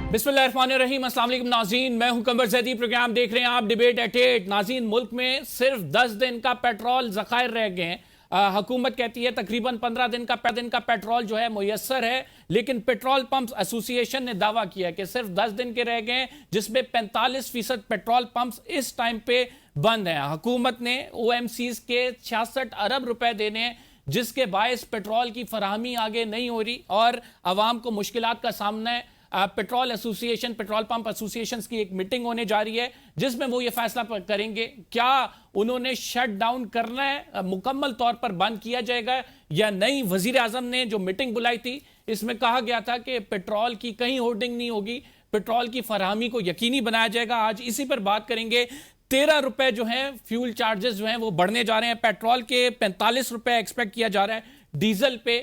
बिस्मिल्लाहिर्रहमानिर्रहीम, अस्सलाम वालेकुम नाज़रीन, मैं हूं कमर ज़ैदी। प्रोग्राम देख रहे हैं आप डिबेट एट 8। नाज़रीन, मुल्क में सिर्फ 10 दिन का पेट्रोल ज़खायर रह गए हैं। हुकूमत कहती है तकरीबन 15 दिन का पेट्रोल जो है मुयस्सर है, लेकिन पेट्रोल पंप्स एसोसिएशन ने दावा किया कि सिर्फ 10 दिन के रह गए, जिसमें 45% पेट्रोल पंप्स इस टाइम पे बंद हैं। हुकूमत ने OMCs के 66 अरब रुपए देने हैं, जिसके बायस पेट्रोल की फराहमी आगे नहीं हो रही और आवाम को मुश्किलात का सामना है। Petrol association, petrol pump association की एक मीटिंग होने जा रही है, जिसमें वो ये फैसला करेंगे क्या उन्होंने शट डाउन करना है, मुकम्मल तौर पर बंद किया जाएगा या नहीं। वजीर आजम ने जो मीटिंग बुलाई थी, इसमें कहा गया था कि पेट्रोल की कहीं होर्डिंग नहीं होगी, पेट्रोल की फराहमी को यकीनी बनाया जाएगा। आज इसी पर बात करेंगे। 13 रुपए जो है फ्यूल चार्जेस जो हैं वो बढ़ने जा रहे हैं। पेट्रोल के 45 रुपए एक्सपेक्ट किया जा रहा है, डीजल पे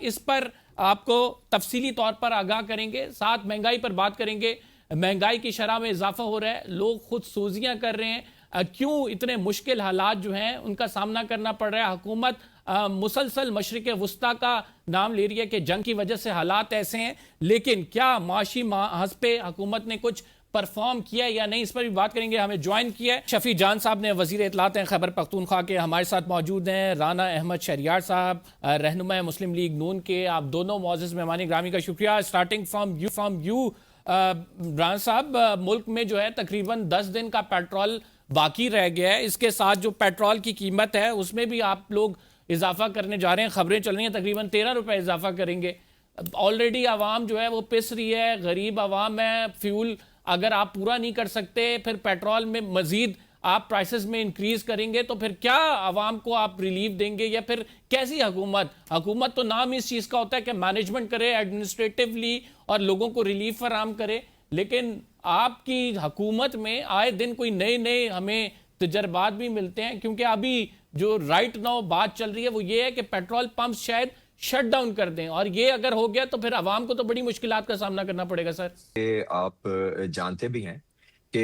इस पर आपको तफसीली तौर पर आगाह करेंगे। साथ महंगाई पर बात करेंगे। महंगाई की शरह में इजाफा हो रहा है, लोग खुद सोजियां कर रहे हैं, क्यों इतने मुश्किल हालात जो हैं उनका सामना करना पड़ रहा है। हुकूमत मुसलसल मशरिक वस्ता का नाम ले रही है कि जंग की वजह से हालात ऐसे हैं, लेकिन क्या माशी महज पे हुकूमत ने कुछ परफॉर्म किया या नहीं, इस पर भी बात करेंगे। हमें ज्वाइन किया है शफी जान साहब ने, वजीर इत्तलात हैं खैबर पख्तूनख्वा के, हमारे साथ मौजूद हैं राना अहमद शहरियार साहब, रहनुमा मुस्लिम लीग नून के। आप दोनों मौजूद मेहमानी ग्रामी का शुक्रिया। स्टार्टिंग फ्राम यू राना साहब, मुल्क में जो है तकरीबन 10 दिन का पेट्रोल बाकी रह गया है। इसके साथ जो पेट्रोल की कीमत है उसमें भी आप लोग इजाफा करने जा रहे हैं, खबरें चल रही हैं तकरीबन 13 रुपए इजाफा करेंगे। ऑलरेडी आवाम जो है वो पिस रही है, गरीब आवाम है। फ्यूल अगर आप पूरा नहीं कर सकते, फिर पेट्रोल में मजीद आप प्राइसेस में इंक्रीज करेंगे, तो फिर क्या आवाम को आप रिलीफ देंगे या फिर कैसी हुकूमत तो नाम इस चीज का होता है कि मैनेजमेंट करे एडमिनिस्ट्रेटिवली और लोगों को रिलीफ फराम करे, लेकिन आपकी हुकूमत में आए दिन कोई नए नए हमें तजर्बात भी मिलते हैं। क्योंकि अभी जो राइट नाउ बात चल रही है वो ये है कि पेट्रोल पंप शायद शट डाउन कर दें, और ये अगर हो गया तो फिर आवाम को तो बड़ी मुश्किलात का सामना करना पड़ेगा। सर, आप जानते भी हैं कि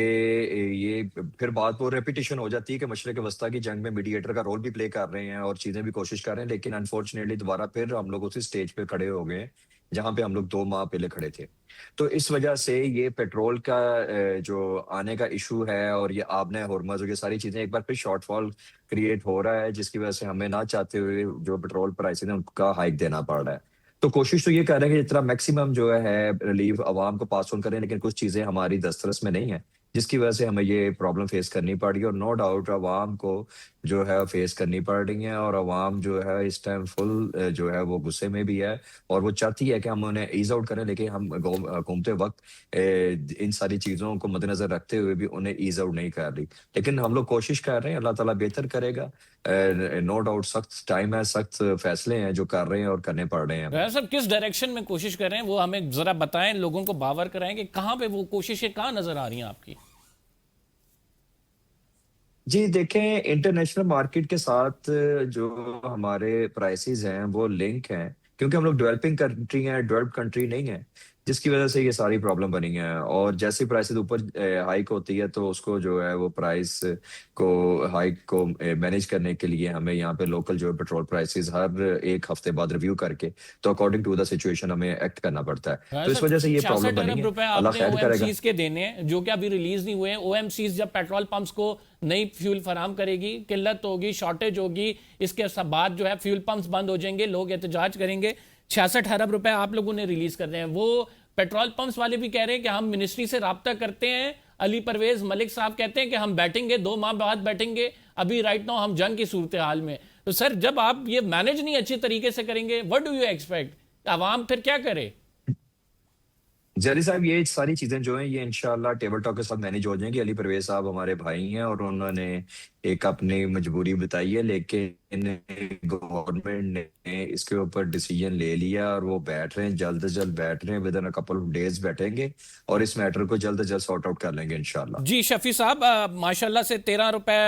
ये फिर बात वो रेपिटेशन हो जाती है कि मशरक़ वस्ता की जंग में मीडिएटर का रोल भी प्ले कर रहे हैं और चीजें भी कोशिश कर रहे हैं, लेकिन अनफॉर्चुनेटली दोबारा फिर हम लोग उसी स्टेज पे खड़े हो गए हैं जहां पे हम लोग 2 माह पहले खड़े थे। तो इस वजह से ये पेट्रोल का जो आने का इशू है और ये आबने हुर्मज़ और ये सारी चीजें एक बार फिर शॉर्टफॉल क्रिएट हो रहा है, जिसकी वजह से हमें ना चाहते हुए जो पेट्रोल प्राइसेस है उनका हाइक देना पड़ रहा है। तो कोशिश तो ये कर रहे हैं कि जितना मैक्सिमम जो है रिलीफ आवाम को पास ऑन करें, लेकिन कुछ चीजें हमारी दस्तरस में नहीं है, जिसकी वजह से हमें ये प्रॉब्लम फेस करनी पड़ रही है। और नो डाउट आवाम को जो है फेस करनी पड़ रही है, और आवाम जो है इस टाइम फुल जो है वो गुस्से में भी है और वो चाहती है कि हम उन्हें ईज आउट करें, लेकिन हम घूमते वक्त इन सारी चीजों को मद्देनजर रखते हुए भी उन्हें ईज आउट नहीं कर रही। लेकिन हम लोग कोशिश कर रहे हैं, अल्लाह ताला बेहतर करेगा। नो डाउट सख्त टाइम है, सख्त फैसले हैं जो कर रहे हैं और करने पड़ रहे हैं हमें। सब किस डायरेक्शन में कोशिश कर रहे हैं वो हमें जरा बताएं, लोगों को बावर कराएं कि कहां पे वो कोशिशें कहां नजर आ रही हैं आपकी। जी देखें, इंटरनेशनल मार्केट के साथ जो हमारे प्राइसेस हैं वो लिंक हैं, क्योंकि हम लोग डेवलपिंग कंट्री हैं, डेवलप्ड कंट्री नहीं है, जिसकी वजह से ये सारी प्रॉब्लम बनी है। और जैसे प्राइसेस ऊपर हाइक होती है तो उसको जो है वो प्राइस को हाइक को मैनेज करने के लिए हमें यहाँ पे लोकल जो है पेट्रोल प्राइसेस हर एक हफ्ते बाद रिव्यू करके तो अकॉर्डिंग टू द सिचुएशन हमें एक्ट करना पड़ता है। तो इस सर, वजह से ये प्रॉब्लम 66 बनी अरब है, रुपए अल्लाह आपने खैर करेगा। OMCs के देने हैं जो कि अभी रिलीज नहीं हुए। OMCs जब पेट्रोल पंप्स को नई फ्यूल फराम करेगी, किल्लत होगी, शॉर्टेज होगी, इसके बाद जो है फ्यूल पंप्स बंद हो जाएंगे, लोग एहतजाज करेंगे। 66 अरब रुपए आप लोगों ने रिलीज कर रहे हैं। वो पेट्रोल पंप्स वाले भी कह रहे हैं कि हम मिनिस्ट्री से राब्ता करते हैं। अली परवेज मलिक साहब कहते हैं कि हम बैठेंगे, 2 माह बाद बैठेंगे, अभी राइट नाउ हम जंग की सूरत हाल में। तो सर, जब आप ये मैनेज नहीं अच्छी तरीके से करेंगे, व्हाट डू यू एक्सपेक्ट, आवाम फिर क्या करे। जरी साहब, ये सारी चीजें जो हैं ये इंशाल्लाह टेबल टॉक के साथ मैनेज हो जाएंगी। अली परवेज साहब हमारे भाई हैं और उन्होंने एक अपनी मजबूरी बताई है, लेकिन गवर्नमेंट ने इसके ऊपर डिसीजन ले लिया और वो बैठ रहे हैं, जल्द से जल्द बैठ रहे हैं, with in a couple of days बैठेंगे और इस मैटर को जल्द से जल्द सॉर्ट आउट कर लेंगे इंशाल्लाह। जी शफी साहब, माशाल्लाह से 13 रुपए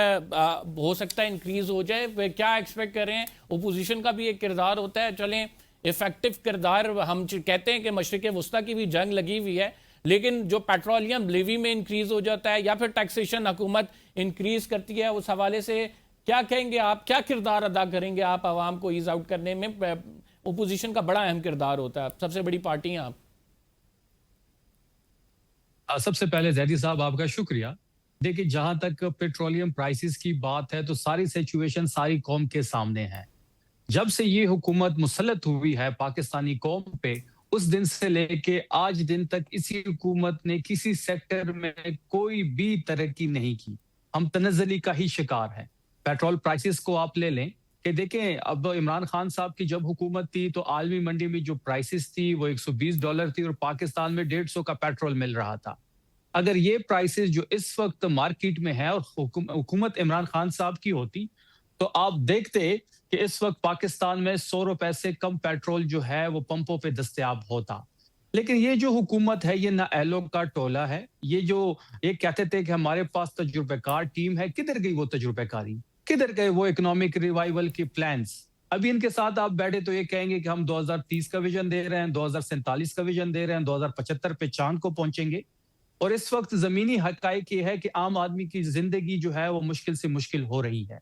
हो सकता है इंक्रीज हो जाए, वे क्या एक्सपेक्ट कर रहे हैं। ओपोजिशन का भी एक किरदार होता है, चलें इफेक्टिव किरदार। हम कहते हैं कि मशरिक वस्ता की भी जंग लगी हुई है, लेकिन जो पेट्रोलियम लेवी में इंक्रीज हो जाता है या फिर टैक्सेशन हुकूमत इंक्रीज करती है, उस हवाले से क्या कहेंगे आप, क्या किरदार अदा करेंगे आप आवाम को ईज आउट करने में। ओपोजिशन का बड़ा अहम किरदार होता है, सबसे बड़ी पार्टी हैं आप। सबसे पहले जैदी साहब आपका शुक्रिया। देखिए, जहां तक पेट्रोलियम प्राइसेस की बात है तो सारी सिचुएशन सारी कौम के सामने है। जब से ये हुकूमत मुसल्लत हुई है पाकिस्तानी कौम पे, उस दिन से लेके आज दिन तक इसी हुकूमत ने किसी सेक्टर में कोई भी तरक्की नहीं की। हम तनज़्ज़ुली का ही शिकार हैं। पेट्रोल प्राइसेस को आप ले लें कि देखें, अब इमरान खान साहब की जब हुकूमत थी तो आलमी मंडी में जो प्राइसेस थी वो $120 थी और पाकिस्तान में 150 का पेट्रोल मिल रहा था। अगर ये प्राइसेस जो इस वक्त मार्केट में है और हुकूमत इमरान खान साहब की होती, तो आप देखते कि इस वक्त पाकिस्तान में 100 रुपए से कम पेट्रोल जो है वो पंपों पे दस्तयाब होता। लेकिन ये जो हुकूमत है ये नाअहलों का टोला है। ये कहते थे कि हमारे पास तजुर्बेकार टीम है, किधर गई वो तजुर्बेकारी? किधर गए वो इकोनॉमिक रिवाइवल के प्लान्स? अभी इनके साथ आप बैठे तो ये कहेंगे कि हम 2030 का विजन दे रहे हैं, 2047 का विजन दे रहे हैं, 2075 पे चांद को पहुंचेंगे। और इस वक्त जमीनी हकाइक ये है कि आम आदमी की जिंदगी जो है वो मुश्किल से मुश्किल हो रही है।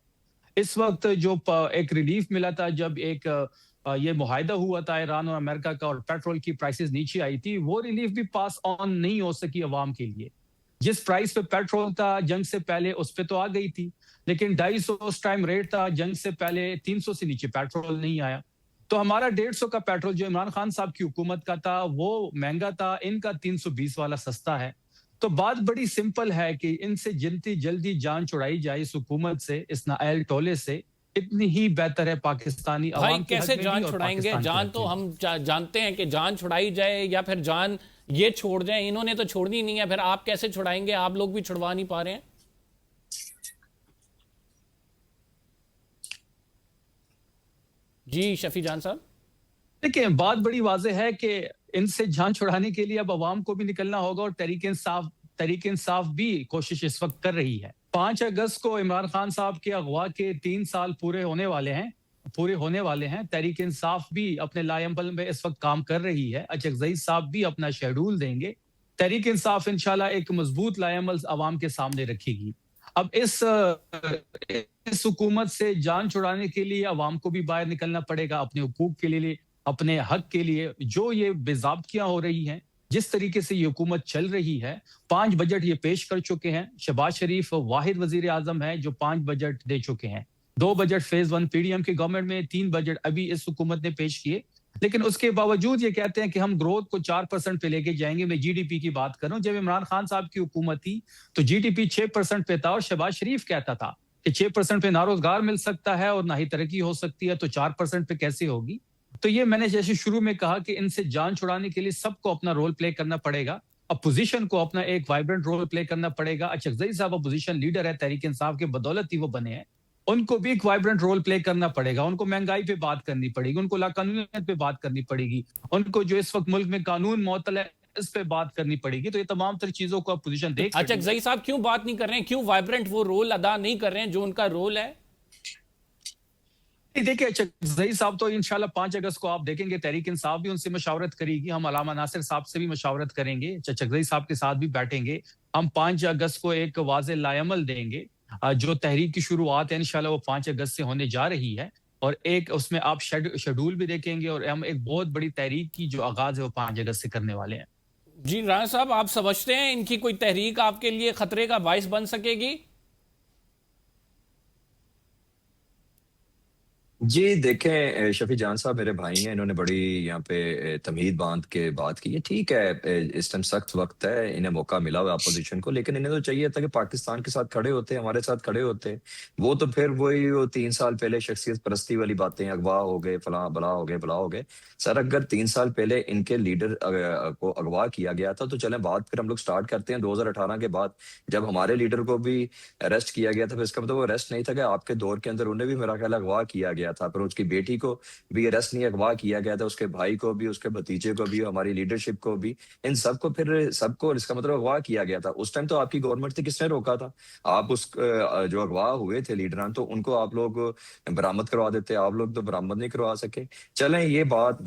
इस वक्त एक रिलीफ मिला था जब ये मुआहिदा हुआ था ईरान और अमेरिका का और पेट्रोल की प्राइसेस नीचे आई थी, वो रिलीफ भी पास ऑन नहीं हो सकी अवाम के लिए। जिस प्राइस पे पेट्रोल था जंग से पहले उस पे तो आ गई थी, लेकिन 250 उस टाइम रेट था, जंग से पहले 300 से नीचे पेट्रोल नहीं आया। तो हमारा 150 का पेट्रोल जो इमरान खान साहब की हुकूमत का था वो महंगा था, इनका 320 वाला सस्ता है। तो बात बड़ी सिंपल है कि इनसे जितनी जल्दी जान छुड़ाई जाए इस हुकूमत से, इस नाअहल टोले से, इतनी ही बेहतर है पाकिस्तानी भाई। अवाम के हक कैसे में भी जान और छुड़ाएंगे? पाकिस्तान के जान हक तो में भी। हम जानते हैं कि जान छुड़ाई जाए या फिर जान ये छोड़ जाए, इन्होंने तो छोड़नी नहीं है, फिर आप कैसे छुड़ाएंगे? आप लोग भी छुड़वा नहीं पा रहे हैं। जी शफी जान साहब। देखिए, बात बड़ी वाज़ेह है कि इनसे जान छुड़ाने के लिए अब अवाम को भी निकलना होगा और तहरीक-ए-इंसाफ भी कोशिश इस वक्त कर रही है। 5 अगस्त को इमरान खान साहब के अगवा के 3 साल पूरे होने वाले हैं। तहरीक-ए-इंसाफ भी अपने लाएमल में इस वक्त काम कर रही है। अचकज़ई साहब भी अपना शेड्यूल देंगे। तहरीक-ए-इंसाफ इंशाल्लाह एक मजबूत लाएमल अवाम के सामने रखेगी। अब इस हुकूमत से जान छुड़ाने के लिए अवाम को भी बाहर निकलना पड़ेगा, अपने हुकूक के लिए, अपने हक के लिए। जो ये बेज़ाब्तियां हो रही हैं, जिस तरीके से ये हुकूमत चल रही है, 5 बजट ये पेश कर चुके हैं। शहबाज शरीफ वाहिद वजीर आजम है जो 5 बजट दे चुके हैं। 2 बजट फेज 1 पीडीएम की गवर्नमेंट में, 3 बजट अभी इस हुकूमत ने पेश किए। लेकिन उसके बावजूद ये कहते हैं कि हम ग्रोथ को 4% पे लेके जाएंगे। मैं जीडीपी की बात करूं, जब इमरान खान साहब की हुकूमत थी तो जीडीपी 6% पे था और शहबाज शरीफ कहता था कि 6% पे ना रोजगार मिल सकता है और ना ही तरक्की हो सकती है, तो 4% पे कैसे होगी? तो ये मैंने जैसे शुरू में कहा कि इनसे जान छुड़ाने के लिए सबको अपना रोल प्ले करना पड़ेगा। अपोजिशन को अपना एक वाइब्रेंट रोल प्ले करना पड़ेगा। अचकज़ई साहब अपोजिशन लीडर है, तहरीक इंसाफ के बदौलत ही वो बने हैं। उनको भी एक वाइब्रेंट रोल प्ले करना पड़ेगा। उनको महंगाई पे बात करनी पड़ेगी, उनको लाकानूनियत पे बात करनी पड़ेगी, उनको जो इस वक्त मुल्क में कानून मअतल है इस पे बात करनी पड़ेगी। तो ये तमाम तरह चीजों को अपोजिशन देख सकती है। अचकज़ई साहब क्यों बात नहीं कर रहे हैं? क्यों वाइब्रेंट वो रोल अदा नहीं कर रहे हैं जो उनका रोल है? देखिए, अचकज़ई साहब तो इंशाल्लाह 5 अगस्त को आप देखेंगे तहरीक इंसाफ भी उनसे मशावरत करेगी। हम अलामा नासिर साहब से भी मशावरत करेंगे, अचकज़ई साहब के साथ भी बैठेंगे। हम 5 अगस्त को एक वाज़े लाएमल देंगे। जो तहरीक की शुरुआत है इंशाल्लाह वो 5 अगस्त से होने जा रही है और एक उसमें आप शेड्यूल भी देखेंगे और हम एक बहुत बड़ी तहरीक की जो आगाज है वो 5 अगस्त से करने वाले हैं। जी राणा साहब, आप समझते हैं इनकी कोई तहरीक आपके लिए खतरे का बाइस बन सकेगी? जी देखें, शफी जान साहब मेरे भाई हैं, इन्होंने बड़ी यहाँ पे तमहीद बांध के बात की है। ठीक है, इस टाइम सख्त वक्त है, इन्हें मौका मिला हुआ अपोजिशन को, लेकिन इन्हें तो चाहिए था कि पाकिस्तान के साथ खड़े होते, हमारे साथ खड़े होते। वो तो फिर वही वो 3 साल पहले शख्सियत परस्ती वाली बातें, अगवा हो गए, फला बला हो गए, बला हो गए। सर अगर 3 साल पहले इनके लीडर को अगवा किया गया था तो चलें बात फिर हम लोग स्टार्ट करते हैं 2018 के बाद, जब हमारे लीडर को भी अरेस्ट किया गया था। फिर इसका मतलब वो अरेस्ट नहीं था कि आपके दौर के अंदर उन्हें भी मेरा ख्याल अगवा किया गया था, पर उसकी बेटी को भी अरेस्ट नहीं, अगवा किया गया था, उसके भाई को भी, उसके भतीजे को भी, हमारी लीडरशिप को भी, इन सबको फिर सबको इसका मतलब अगवा किया गया था। उस टाइम तो आपकी गवर्नमेंट थी, किसने रोका था? आप उस जो अगवा हुए थे लीडरान, तो उनको आप लोग बरामद करवा देते, आप लोग तो बरामद नहीं करवा सके। चलें ये बात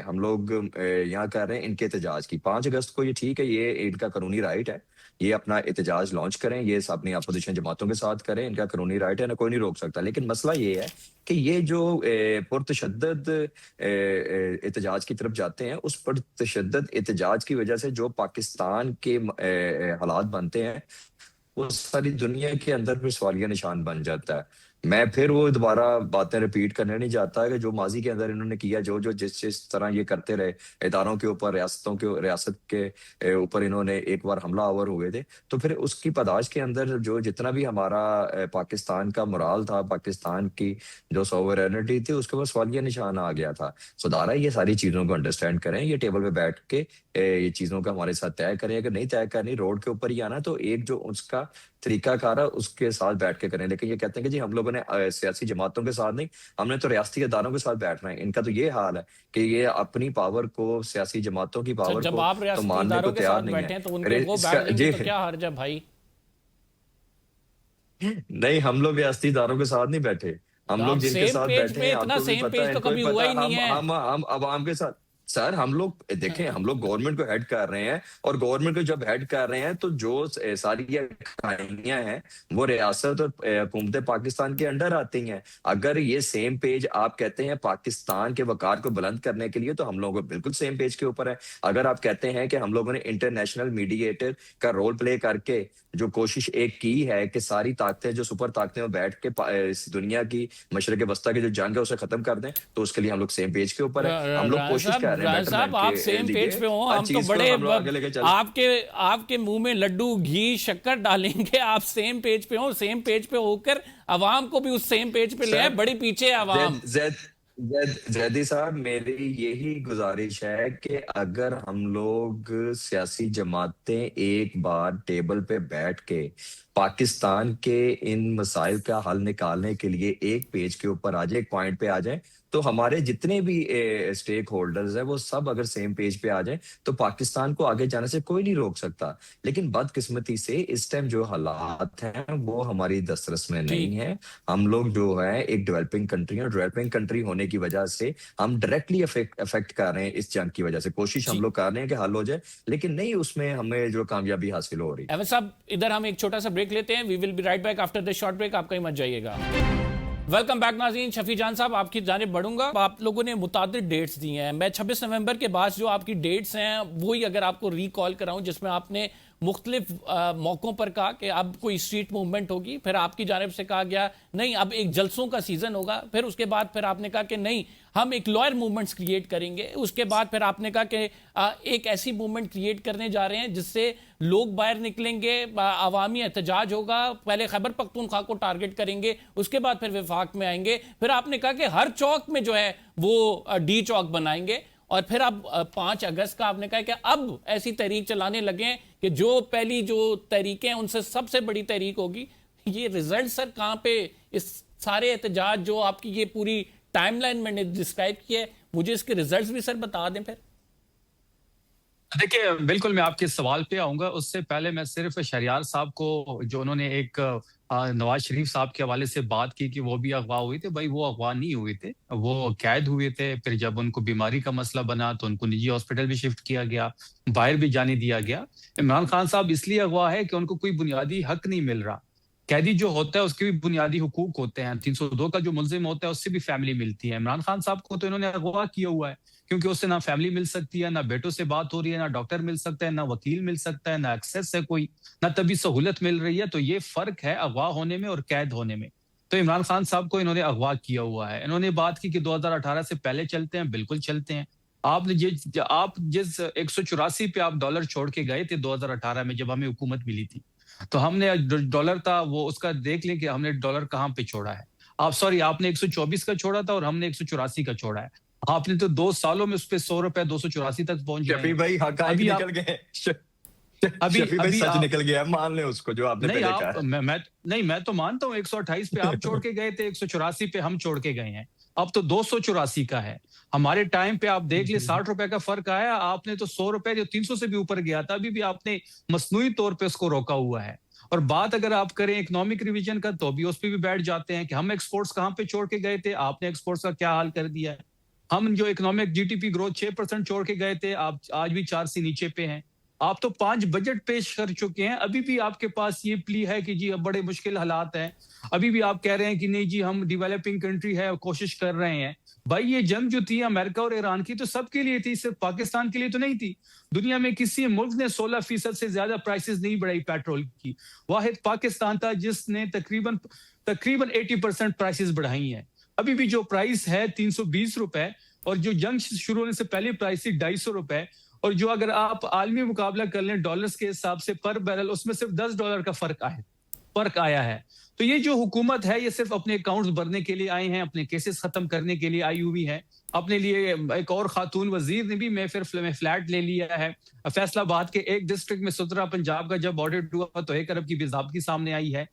हम लोग यहाँ कर रहे हैं इनके एहतजाज की। 5 अगस्त को ये ठीक है, ये इनका कानूनी राइट है, ये अपना एहतजाज लॉन्च करें, ये अपनी अपोजिशन जमातों के साथ करें, इनका कानूनी राइट है ना, कोई नहीं रोक सकता। लेकिन मसला ये है है कि ये जो पुरतशद्दद एहतजाज की तरफ जाते हैं, उस पुरतशद्दद एहतजाज की वजह से जो पाकिस्तान के हालात बनते हैं, वो सारी दुनिया के अंदर फिर सवालिया निशान बन जाता है। मैं फिर वो दोबारा बातें रिपीट करने नहीं चाहता कि जो माजी के अंदर इन्होंने किया, जो जो जिस तरह ये करते रहे, इदारों के ऊपर, रियासत के ऊपर इन्होंने एक बार हमला आवर हुए थे, तो फिर उसकी पादाश के अंदर जो जितना भी हमारा पाकिस्तान का मोराल था, पाकिस्तान की जो सॉवरेनिटी थी, उसके ऊपर सवालिया निशान आ गया था। सुधारा ये सारी चीजों को अंडरस्टैंड करें, ये टेबल पे बैठ के ये चीजों का हमारे साथ तय करें। अगर नहीं तय करनी, रोड के ऊपर ही आना, तो एक जो उसका तरीकाकार है उसके साथ बैठ के करें। लेकिन ये कहते हैं कि जी हम लोगों ने सियासी जमातों के साथ नहीं, हमने तो रियासती इदारों के साथ बैठना है। इनका तो ये हाल है कि ये अपनी पावर को, सियासी जमातों की पावर जब को आप तो रियासती मानने को इदारों के तैयार साथ नहीं बैठे है। हैं तो उनके वो बैठ लेंगे जी तो क्या हर्ज है भाई? नहीं, हम लोग रियासती इदारों के साथ नहीं बैठे। तो हम लोग आप जिनके सेम साथ पेज बैठे पे, हैं इतना आपको भी सेम पता है, पेज तो इनको भी कभी हुआ पता ही है। नहीं है। हम अवाम के साथ, सर हम लोग देखें, हम लोग गवर्नमेंट को हेड कर रहे हैं, और गवर्नमेंट को जब हेड कर रहे हैं तो जो सारी ये इकाइयां हैं वो रियासत और हुकूमत पाकिस्तान के अंडर आती हैं। अगर ये सेम पेज आप कहते हैं पाकिस्तान के वकार को बुलंद करने के लिए, तो हम लोगों को बिल्कुल सेम पेज के ऊपर है। अगर आप कहते हैं कि हम लोगों ने इंटरनेशनल मीडिएटर का रोल प्ले करके जो कोशिश एक की है कि सारी ताकतें, जो सुपर ताकतें, वो बैठ के इस दुनिया की मशरक वस्ता की जो जंग है उसे खत्म कर दें, तो उसके लिए हम लोग सेम पेज के ऊपर है। हम लोग कोशिश कर रहे हैं राय बेटरमेंट साहब, आप के सेम पेज लिए, पे हो, हर हम तो चीज को बड़े हम लोग आगे लेके चले। आपके आपके मुंह में लड्डू, घी, शक्कर डालेंगे। आप सेम पेज पे हो, सेम पेज पे होकर अवाम को भी उस सेम पेज पे ले आए। सर, बड़ी पीछे है अवाम। जैदी साहब, मेरी यही गुजारिश है कि अगर हम लोग सियासी जमातें एक बार टेबल पे बैठ के पाकिस्तान के इन मसाइल का हल निकालने के लिए एक पेज के ऊपर आ जाए, एक पॉइंट पे आ जाए, तो हमारे जितने भी स्टेक होल्डर्स हैं वो सब अगर सेम पेज पे आ जाए, तो पाकिस्तान को आगे जाने से कोई नहीं रोक सकता। लेकिन बदकिस्मती से इस टाइम जो हालात हैं वो हमारी दस्तरस में नहीं ठीक। है। हम लोग जो है एक डेवलपिंग कंट्री है, डेवलपिंग कंट्री होने की वजह से हम डायरेक्टली अफेक्ट कर रहे हैं इस जंग की वजह से। कोशिश हम जी लोग कर रहे हैं कि हल हो जाए, लेकिन नहीं उसमें हमें जो कामयाबी हासिल हो रही। अहमद साहब, इधर हम एक छोटा सा ब्रेक लेते हैं। We will be right back after the short break. आप कहीं मत जाइएगा। वेलकम बैक नाज़रीन। शफी जान साहब, आपकी जानिब बढ़ूंगा। आप लोगों ने मुतादिद डेट्स दी हैं। मैं 26 नवंबर के बाद जो आपकी डेट्स हैं वही अगर आपको रिकॉल कराऊं, जिसमें आपने मुख्तलिफ मौक़ों पर कहा कि अब कोई स्ट्रीट मूवमेंट होगी, फिर आपकी जानिब से कहा गया नहीं अब एक जलसों का सीज़न होगा, फिर उसके बाद फिर आपने कहा कि नहीं हम एक लॉयर मूवमेंट्स क्रिएट करेंगे, उसके बाद फिर आपने कहा कि एक ऐसी मूवमेंट क्रिएट करने जा रहे हैं जिससे लोग बाहर निकलेंगे, अवामी एहतजाज होगा, पहले खैबर पख्तूनख्वा को टारगेट करेंगे, उसके बाद फिर विफाक में आएंगे, फिर आपने कहा कि हर चौक में जो है वो डी चौक बनाएंगे, और फिर अब 5 अगस्त का आपने कहा कि अब ऐसी तहरीक चलाने लगे कि जो पहली जो तहरीकें हैं उनसे सबसे बड़ी तहरीक होगी। ये रिजल्ट सर कहाँ पे इस सारे एहतजाज जो आपकी ये पूरी टाइमलाइन मैंने डिस्क्राइब किया है, मुझे इसके रिजल्ट्स भी सर बता दें फिर। देखिए, बिल्कुल मैं आपके सवाल पे आऊंगा। उससे पहले मैं सिर्फ शहरियार साहब को, जो उन्होंने एक नवाज शरीफ साहब के हवाले से बात की कि वो भी अगवा हुए थे, भाई वो अगवा नहीं हुए थे, वो कैद हुए थे। फिर जब उनको बीमारी का मसला बना तो उनको निजी हॉस्पिटल भी शिफ्ट किया गया, बाहर भी जाने दिया गया। इमरान खान साहब इसलिए अगवा है कि उनको कोई बुनियादी हक नहीं मिल रहा। कैदी जो होता है उसके भी बुनियादी हुकूक होते हैं। 302 का जो मुल्जिम होता है उससे भी फैमिली मिलती है। इमरान खान साहब को तो इन्होंने अगवा किया हुआ है, क्योंकि उससे ना फैमिली मिल सकती है, ना बेटों से बात हो रही है, ना डॉक्टर मिल सकता है, ना वकील मिल सकता है, ना एक्सेस है कोई, ना तभी सहूलत मिल रही है। तो ये फर्क है अगवा होने में और कैद होने में। तो इमरान खान साहब को इन्होंने अगवा किया हुआ है। इन्होंने बात की कि 2018 से पहले चलते हैं, बिल्कुल चलते हैं। आप जिस 184 पे आप डॉलर छोड़ के गए थे 2018 में जब हमें हुकूमत मिली थी, तो हमने डॉलर था वो, उसका देख लें कि हमने डॉलर कहाँ पे छोड़ा है। आपने 124 का छोड़ा था और हमने 184 का छोड़ा है। आपने तो 2 सालों में उस पे 100 रुपए 284 तक पहुंच गए। शफी भाई हकायक अभी निकल गए। अभी शफी भाई अभी सच आप निकल गया, मान लें उसको जो आपने नहीं, पहले आप कहा। मैं नहीं, मैं तो मानता हूँ 128 पे आप छोड़ के गए थे, 184 पे हम छोड़ के गए हैं। अब तो 284 का है। हमारे टाइम पे आप देख ले 60 रुपए का फर्क आया। आपने तो 100 रुपए जो 300 से भी ऊपर गया था, अभी भी आपने मसनूई तौर पे उसको रोका हुआ है। और बात अगर आप करें इकोनॉमिक रिवीजन का, तो भी उस पे भी बैठ जाते हैं कि हम एक्सपोर्ट्स कहाँ पे छोड़ के गए थे, आपने एक्सपोर्ट्स का क्या हाल कर दिया है। हम जो इकोनॉमिक जीडीपी ग्रोथ 6% छोड़ के गए थे, आप आज भी 4 से नीचे पे हैं। आप तो 5 बजट पेश कर चुके हैं, अभी भी आपके पास ये प्ली है कि जी अब बड़े मुश्किल हालात हैं। अभी भी आप कह रहे हैं कि नहीं जी हम डेवलपिंग कंट्री है, कोशिश कर रहे हैं। भाई ये जंग जो थी अमेरिका और ईरान की तो सबके लिए थी, सिर्फ पाकिस्तान के लिए तो नहीं थी। दुनिया में किसी मुल्क ने 16% से ज्यादा प्राइसेस नहीं बढ़ाई पेट्रोल की। वाहिद पाकिस्तान था जिसने तकरीबन तकरीबन 80% प्राइसेस बढ़ाई हैं। अभी भी जो प्राइस है 320 रुपए, और जो जंग शुरू होने से पहले प्राइस थी 250 रुपए, और जो अगर आप आलमी मुकाबला कर लें डॉलर्स के हिसाब से पर बैरल, उसमें सिर्फ $10 का फर्क आया है। तो ये जो हुकूमत है ये सिर्फ अपने अकाउंट्स भरने के लिए आए हैं, अपने केसेस खत्म करने के लिए आई हुई है। अपने लिए एक और खातून वजीर ने भी मैफिर में फ्लैट ले लिया है। फैसलाबाद के एक डिस्ट्रिक्ट में सुतरा पंजाब का जब ऑडिट हुआ तो 1 अरब की बेज़ाब्ती सामने आई है।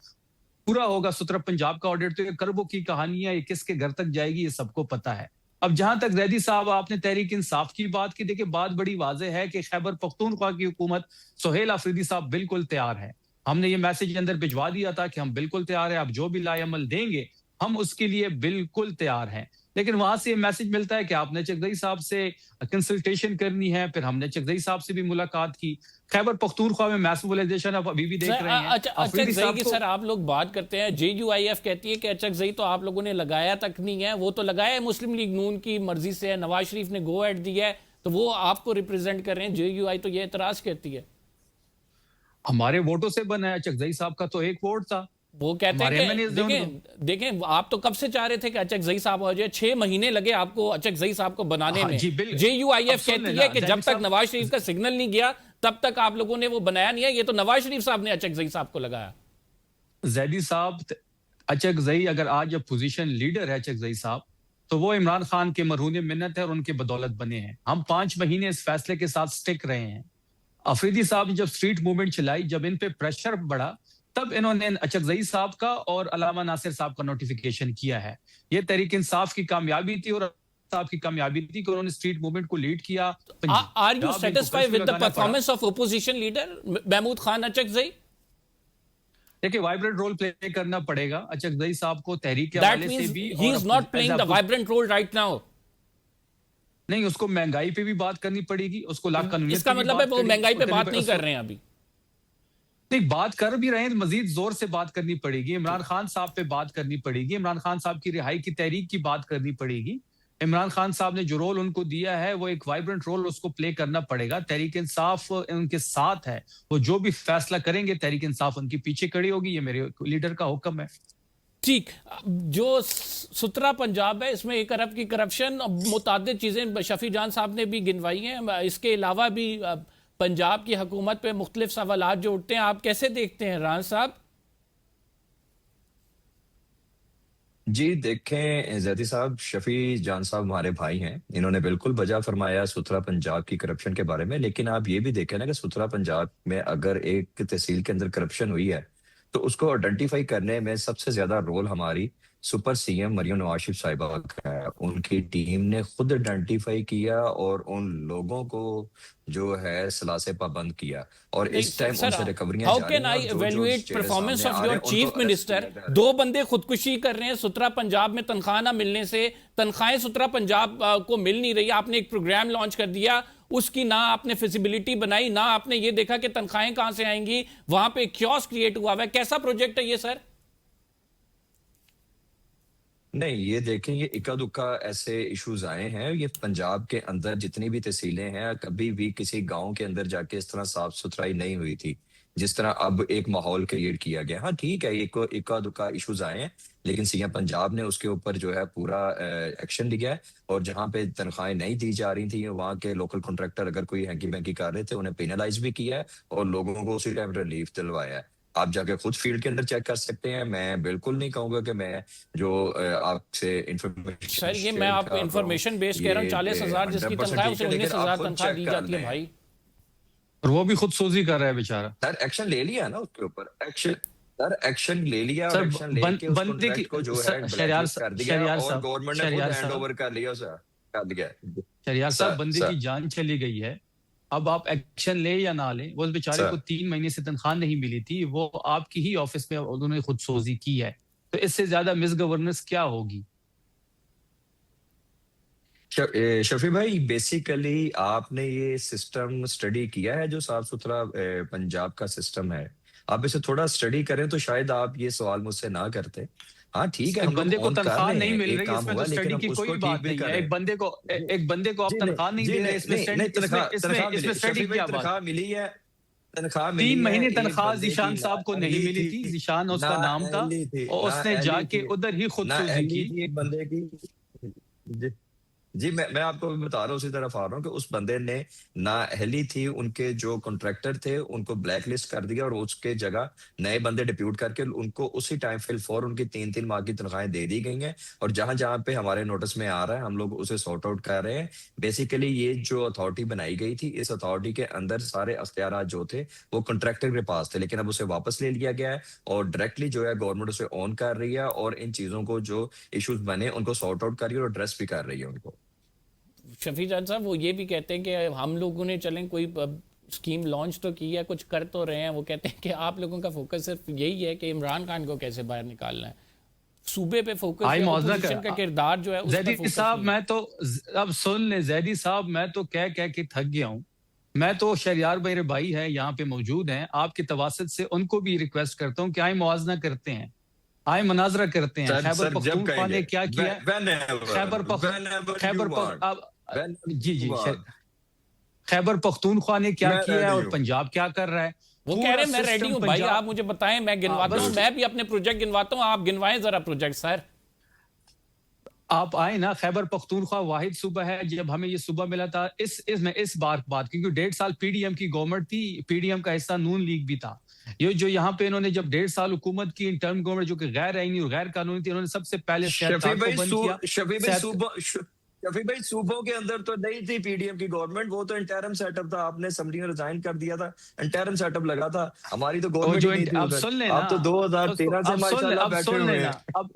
पूरा होगा सुतरा पंजाब का ऑडिट तो ये करबों की कहानी है, ये किसके घर तक जाएगी ये सबको पता है। अब जहां तक जैदी साहब आपने तहरीक इंसाफ की बात की, देखिए बात बड़ी वाज़ेह है कि खैबर पख्तूनख्वा की हुकूमत सुहेल अफरीदी साहब बिल्कुल तैयार है। हमने ये मैसेज अंदर भिजवा दिया था कि हम बिल्कुल तैयार है, आप जो भी लाएअमल देंगे हम उसके लिए बिल्कुल तैयार हैं। लेकिन वहां से ये मैसेज मिलता है कि आपने चकदई साहब से कंसल्टेशन करनी है। फिर हमने चकदई साहब से भी मुलाकात की। खैबर पख्तूनख्वा में मैस मोबिलाइजेशन आप अभी भी देख रहे हैं। अचकजई की सर आप लोग बात करते हैं, JUIF कहती है कि अचकजई तो आप लोगों ने लगाया तक नहीं है, वो तो लगाया है मुस्लिम लीग नून की मर्जी से है, नवाज शरीफ ने गो एट दिया है, तो वो आपको रिप्रेजेंट कर रहे हैं। JUI तो ये एतराज करती है। हमारे वोटों से बना है, चकदई साहब का तो एक वोट था। वो कहते हैं कि देखें आप तो कब से चाह रहे थे कि अचकजई साहब हो जाए, 6 महीने लगे आपको अचकजई साहब को बनाने में। JUIF कहती है कि जब तक नवाज शरीफ का सिग्नल नहीं गया तब तक आप लोगों ने वो बनाया नहीं है। ये तो नवाज शरीफ साहब ने अचकजई साहब को लगाया। जैदी साहब अचकजई अगर आज पोजीशन लीडर है अचकजई साहब, तो वो इमरान खान के मरहून मिन्नत है और उनके बदौलत बने हैं। हम 5 महीने इस फैसले के साथ स्टिक रहे हैं। अफरीदी साहब ने जब स्ट्रीट मूवमेंट चलाई, जब इन पे प्रेशर बढ़ा, तब इन्होंने अचकजई साहब का और अलामा नासिर साहब का नोटिफिकेशन किया है। ये तहरीक इंसाफ की कामयाबी थी और साहब की कामयाबी थी कि उन्होंने स्ट्रीट मूवमेंट को लीड किया। Are you satisfied with the performance of opposition leader Mahmood Khan Achakzai? देखिए वाइब्रेंट रोल प्ले करना पड़ेगा अचकजई साहब को तहरीक के हवाले से भी। He is not playing the vibrant role right now. नहीं, उसको महंगाई पे भी बात करनी पड़ेगी, उसको लाख कानूनियत। इसका मतलब है वो महंगाई पे बात नहीं कर रहे हैं अभी। नहीं, बात कर भी रहे हैं, मजीद जोर से बात करनी पड़ेगी। इमरान खान साहब पे बात करनी पड़ेगी, इमरान खान साहब की रिहाई की तहरीक की बात करनी पड़ेगी। इमरान खान साहब ने जो रोल उनको दिया है वो एक वाइब्रेंट रोल उसको प्ले करना पड़ेगा। तहरीक इंसाफ उनके साथ है, वो जो भी फैसला करेंगे तहरीक इंसाफ उनके पीछे खड़ी होगी। ये मेरे लीडर का हुक्म है। ठीक, जो सुतरा पंजाब है इसमें 1 अरब की करप्शन, मुतादिद चीजें शफी जान साहब ने भी गिनवाई हैं। इसके अलावा भी पंजाब की हुकूमत पे मुख्तलिफ सवालात जो उठते हैं, आप कैसे देखते हैं रान साहब? जी देखें जैदी साहब, शफी जान साहब हमारे भाई हैं, इन्होंने बिल्कुल बजा फरमाया सुथरा पंजाब की करप्शन के बारे में। लेकिन आप ये भी देखें ना कि सुथरा पंजाब में अगर एक तहसील के अंदर करप्शन हुई है तो उसको आइडेंटिफाई करने में सबसे ज्यादा रोल हमारी सुपर CM मरियम नवाज शरीफ साहिबा का है। उनकी टीम ने खुद आइडेंटिफाई किया और उन लोगों को जो है सलाह से पाबंद किया, और इस टाइम उनसे रिकवरियां हाउ जारी कैन हैं। I evaluate performance of your chief minister? किया जा 2 बंदे खुदकुशी कर रहे हैं सुतरा पंजाब में तनख्वाह ना मिलने से। तनख्वाहें सुतरा पंजाब को मिल नहीं रही। आपने एक प्रोग्राम लॉन्च कर दिया, उसकी ना आपने फिजिबिलिटी बनाई, ना आपने ये देखा कि तनख्वाहें कहां से आएंगी। वहां पे क्योस क्रिएट हुआ है। कैसा प्रोजेक्ट है ये सर? नहीं, ये देखें, ये इक्का दुक्का ऐसे इश्यूज आए हैं। ये पंजाब के अंदर जितनी भी तहसीलें हैं, कभी भी किसी गांव के अंदर जाके इस तरह साफ सुथराई नहीं हुई थी जिस तरह अब एक माहौल क्रिएट किया गया। हाँ ठीक है, एक इक्का दुक्का इश्यूज आए हैं, लेकिन CM पंजाब ने उसके ऊपर जो है पूरा एक्शन लिया है। और जहां पे तनख्वाहें नहीं दी जा रही थी, वहां के लोकल कॉन्ट्रैक्टर अगर कोई हैंकी बैंकी कर रहे थे, उन्हें पेनलाइज भी किया है और लोगों को उसी टाइम रिलीफ दिलवाया है। आप जाके खुद फील्ड के अंदर चेक कर सकते हैं। मैं बिल्कुल नहीं कहूंगा कि मैं जो आपसे इंफॉर्मेशन सर ये मैं आपको इंफॉर्मेशन बेस्ड कह रहा हूँ। 40,000 जिसकी तनख्वाह है उसे 19,000 तनख्वाह दी जाती है भाई, और वो भी खुद सोजी कर रहा है बेचारा। सर एक्शन ले लिया ना उसके ऊपर, एक्शन ले लिया और सर एक्शन लेके उस बंदे की कॉन्ट्रैक्ट को जो है शहरियार ब्लैकलिस्ट कर दिया और साहब, गवर्नमेंट ने खुद हैंड ओवर कर लिया उसे, कर दिया। शहरियार साहब, सर बंदे की जान चली गई है। अब आप एक्शन ले या ना ले, वो बेचारे को 3 महीने से तनख्वाह नहीं मिली थी, वो आपकी ही ऑफिस में उन्होंने खुद सोजी की है। तो इससे ज्यादा मिस गवर्नेंस क्या होगी? शफी भाई, बेसिकली आपने ये सिस्टम स्टडी किया है जो साफ सुथरा पंजाब का सिस्टम है? आप इसे थोड़ा स्टडी करें तो शायद आप ये सवाल मुझसे ना करते। हाँ ठीक है, एक हम लोग बंदे को ऑन कर तनख्वाह रहे नहीं हैं, मिल एक रही, काम इसमें हुआ, तो लेकिन स्टडी हम की उसको कोई ठीक बात भी नहीं कर है। रहे एक हैं। बंदे को जी एक बंदे को आप जी तनख्वाह नहीं जी दे रहे, नहीं इसमें नहीं स्टडी नहीं, इसमें तनख्वाह इसमें तनख्वाह इसमें मिली स्टडी शफी की भाई, क्या बात? तनख्वाह मिली है। तनख्वाह मिली 3 महीने है, एक तनख्वाह बंदे की जिशान साहब को नहीं नाअहली मिली थी। थी, जिशान उसका नाम था, नाअहली थी, और उसने नाअहली जाके थी, उधर ही खुदकुशी नाअहली की। थी एक बंदे की। जी जी, मैं आपको भी बता रहा हूँ, उसी तरफ आ रहा हूँ कि उस बंदे ने नाअहली थी, उनके जो कॉन्ट्रैक्टर थे उनको ब्लैक लिस्ट कर दिया और उसके जगह नए बंदे डिप्यूट करके उनको उसी टाइम फिल फॉर उनकी 3-3 माह की तनख्वाहें दे दी गई हैं। और जहां जहां पे हमारे नोटिस में आ रहा है, हम लोग उसे सॉर्ट आउट कर रहे हैं। बेसिकली ये जो अथॉरिटी बनाई गई थी, इस अथॉरिटी के अंदर सारे अख्तियारात जो थे वो कॉन्ट्रैक्टर के पास थे, लेकिन अब उसे वापस ले लिया गया है और डायरेक्टली जो है गवर्नमेंट उसे ऑन कर रही है और इन चीजों को जो इश्यूज बने उनको सॉर्ट आउट कर रही है और एड्रेस भी कर रही है उनको। शफी जान साहब वो ये भी कहते हैं कि हम लोगों ने चलें कोई स्कीम लॉन्च तो की है, कुछ कर तो रहे हैं। वो कहते हैं कि आप लोगों का फोकस सिर्फ यही है कि इमरान खान को कैसे बाहर निकालना है, सूबे पे फोकस आई है, मौजूदा ओपोजिशन का किरदार जो है उस पर जैदी फोकस साहब, नहीं है। मैं तो अब सुन ले जैदी साहब, मैं तो कह कह के थक गया हूँ। मैं तो शरियार मेरे भाई है यहाँ पे मौजूद हैं, आपके तवासत से उनको भी रिक्वेस्ट करता हूँ कि आए मुआवजा करते हैं, आए मनाजरा करते हैं। सर खैबर सर जब पख्तूनख्वा कहेंगे, ने क्या किया? खैबर पख whenever you खैबर पख want, अब जी whenever you ji want। Khyber Pakhtunkhwa ने क्या मैं किया है रेडी और हूँ। पंजाब क्या कर रहा है? वो कह पूरा रहे हैं मैं रेडी सिस्टम हूँ भाई, आप पंजाब। मुझे बताएं, मैं गिनवाता हूँ, बस मैं भी अपने प्रोजेक्ट गिनवाता हूँ, आप गिनवाएं जरा प्रोजेक्ट सर। आप आए ना, खैबर पख्तूनख्वा वाहिद सूबा है, जब हमें ये सूबा मिला था इस बार बात, क्योंकि 1.5 साल पीडीएम की गवर्नमेंट थी, पीडीएम का हिस्सा नून लीग भी था। ये जो यहाँ पे इन्होंने जब 1.5 साल हुकूमत की, इंटर्म गवर्नमेंट जो कि गैर आईनी और गैर कानूनी थी, इन्होंने सबसे पहले सेहत कार्ड को बंद किया। शफी भाई सूबों के अंदर तो नहीं थी पीडीएम की गवर्नमेंट, वो तो इंटरम सेटअप था, आपने असेंबली में रिजाइन कर दिया था, इंटरम सेटअप लगा था, हमारी तो और गवर्नमेंट जो ही नहीं थी अब उधर। सुन लेना, आप तो 2013 से माशाल्लाह बैठे सुन हुए लेना, हैं। अब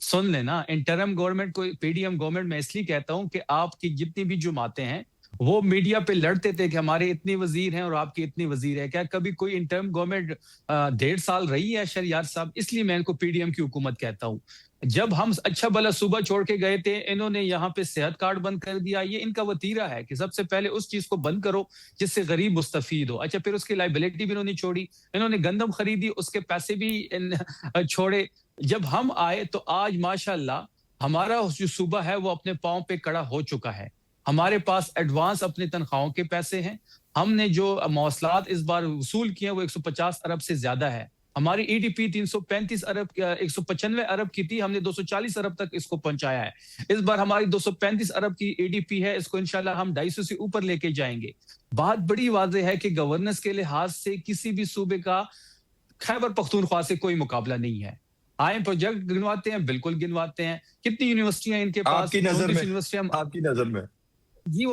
सुन लेना, इंटरम गवर्नमेंट को पीडीएम गवर्नमेंट में इसलिए कहता हूं कि आपकी जितनी भी जुमातें हैं वो मीडिया पे लड़ते थे कि हमारे इतने वजीर हैं और आपके इतने वजीर हैं। क्या कभी कोई इंटरम गवर्नमेंट 1.5 साल रही है शरियार साहब? इसलिए मैं इनको पीडीएम की हुकूमत कहता हूं। जब हम अच्छा भला सूबा छोड़ के गए थे, इन्होंने यहाँ पे सेहत कार्ड बंद कर दिया। ये इनका वतीरा है कि सबसे पहले उस चीज को बंद करो जिससे गरीब मुस्तफीद हो। अच्छा, फिर उसकी लाइबिलिटी भी इन्होंने छोड़ी, इन्होंने गंदम खरीदी, उसके पैसे भी छोड़े। जब हम आए तो आज माशाल्लाह हमारा जो सूबा है वो अपने पांव पे खड़ा हो चुका है। हमारे पास एडवांस अपने तनख्वाहों के पैसे हैं। हमने जो मौसलात इस बार वसूल किए वो 150 अरब से ज्यादा है। हमारी ईडीपी 335 अरब 195 अरब की थी, हमने 240 अरब तक इसको पहुंचाया है। इस बार हमारी 235 अरब की ईडीपी है, इसको इंशाल्लाह हम 250 से ऊपर लेके जाएंगे। बात बड़ी वाज़ेह है कि गवर्नेंस के लिहाज से किसी भी सूबे का खैबर पख्तूनख्वा से कोई मुकाबला नहीं है। आए प्रोजेक्ट गिनवाते हैं, बिल्कुल गिनवाते हैं। कितनी यूनिवर्सिटियां इनके पास? आपकी नजर में, यूनिवर्सिटियां। आपकी नजर में जी